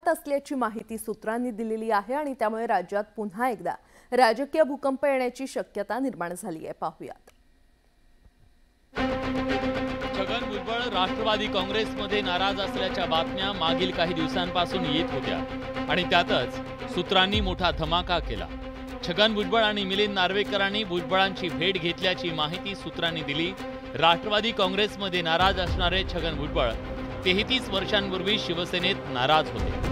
बेपत्ता असल्याची माहिती सूत्रांनी दिलेली आहे आणि त्यामुळे राज्यात पुन्हा एकदा राजकीय भूकंप येण्याची शक्यता निर्माण झाली आहे। पाहूयात। छगन भुजबळ राष्ट्रवादी काँग्रेसमध्ये नाराज असल्याच्या बातम्या मागील काही दिवसांपासून येत होत्या आणि त्यातच सूत्रांनी मोठा धमाका केला। छगन भुजबळ आणि मिलिंद नार्वेकरांनी भुजबळांची भेट घेतल्याची माहिती सूत्रांनी दिली। राष्ट्रवादी काँग्रेसमध्ये नाराज असणारे छगन भुजबळ 33 वर्षांपूर्वी शिवसेनेत नाराज होते।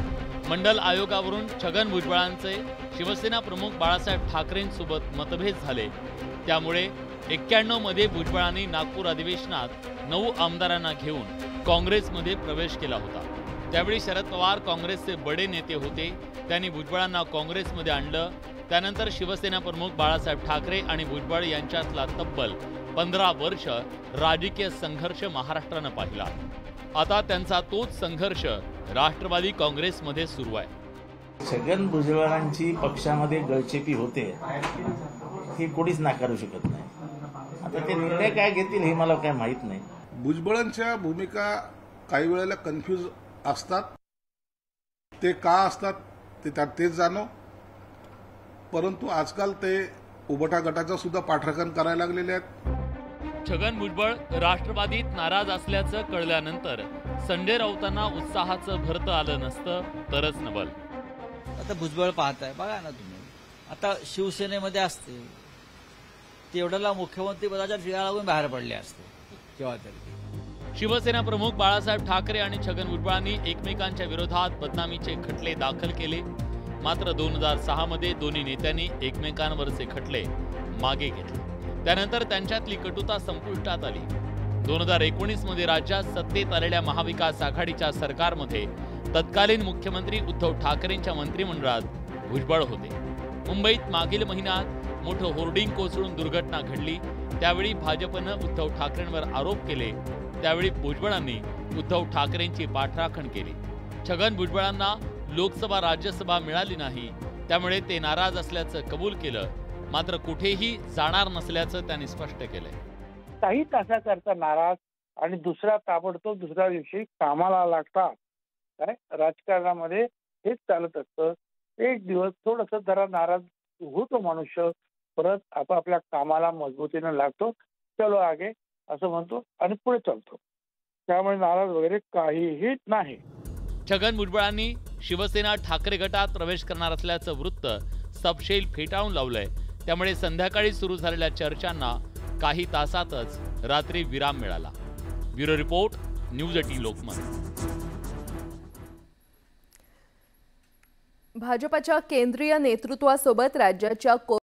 मंडल आयोगावरून छगन भुजबळांचे शिवसेना प्रमुख बाळासाहेब ठाकरेंसोबत मतभेद झाले। त्यामुळे 91 मध्ये भुजबळांनी नागपूर अधिवेशनात 9 आमदारांना घेऊन काँग्रेसमध्ये प्रवेश केला होता। त्यावेळी शरद पवार काँग्रेसचे बडे नेते होते, त्यांनी भुजबळांना काँग्रेसमध्ये आणलं। त्यानंतर शिवसेना प्रमुख बाळासाहेब ठाकरे आणि भुजबळ यांच्यातला तब्बल 15 वर्ष राजकीय संघर्ष महाराष्ट्रानं पाहिला। आता त्यांचा तोच संघर्ष राष्ट्रवादी काँग्रेसमध्ये सुरू आहे। छगन भुजबळांची पक्षामध्ये गळचेपी होते हे कोणीच नाकारू शकत नाही। आता ते निर्णय काय घेतील हे मला काय माहित नाही। भुजबळांच्या भूमिका काही वेळेला कन्फ्यूज असतात, ते का असतात ते त्यात तेच जाणो, परंतु आजकाल ते उबटा गटाचा सुद्धा पाठराखण करायला लागलेले आहेत। छगन भुजबळ राष्ट्रवादीत नाराज असल्याचं कळल्यानंतर संजय राऊतांना उत्साहाचं भरतं आलं नसतं तरच नवल। आता भुजबळ पाहताय बघा ना तुम्ही, आता शिवसेनेमध्ये असते तेवढ्याला मुख्यमंत्री पदाच्या फिरा लागून बाहेर पडले असते केव्हा तरी। शिवसेना प्रमुख बाळासाहेब ठाकरे आणि छगन भुजबळांनी एकमेकांच्या विरोधात बदनामीचे खटले दाखल केले। मात्र 2006 मध्ये दोन्ही नेत्यांनी एकमेकांवरचे खटले मागे घेतले। त्यानंतर त्यांच्यातली कटुता संपुष्टात आली। 2019 मध्ये राज्यात सत्तेत आलेल्या महाविकास आघाडीच्या सरकारमध्ये तत्कालीन मुख्यमंत्री उद्धव ठाकरेंच्या मंत्रिमंडळात भुजबळ होते। मुंबईत मागील महिन्यात मोठं होर्डिंग कोसळून दुर्घटना घडली। त्यावेळी भाजपनं उद्धव ठाकरेंवर आरोप केले। त्यावेळी भुजबळांनी उद्धव ठाकरेंची पाठराखण केली। छगन भुजबळांना लोकसभा राज्यसभा मिळाली नाही, त्यामुळे ते नाराज असल्याचं कबूल केलं। मात्र कुठेही जाणार नसल्याचं त्यांनी स्पष्ट केलंय। काही तासाकरता नाराज आणि ताबडतोब दुसऱ्या दिवशी कामाला लागतात। काय राजकारणामध्ये हेच चालत असतं। एक दिवस थोडंसं जरा नाराज होतो मनुष्य, परत आपापल्या कामाला मजबूतीने लागतो, चलो आगे असं म्हणतो आणि पुढे चालतो। त्यामुळे नाराज वगैरे काहीही नाही। छगन भुजबळांनी शिवसेना ठाकरे गटात प्रवेश करणार असल्याचं वृत्त सपशेल फेटाळून लावलंय। त्यामुळे संध्याकाळी सुरू झालेल्या चर्चांना काही तासातच रात्री विराम मिळाला। Bureau report, news 18 Lokmat. भाजपच्या केंद्रीय नेतृत्वासोबत राज्याच्या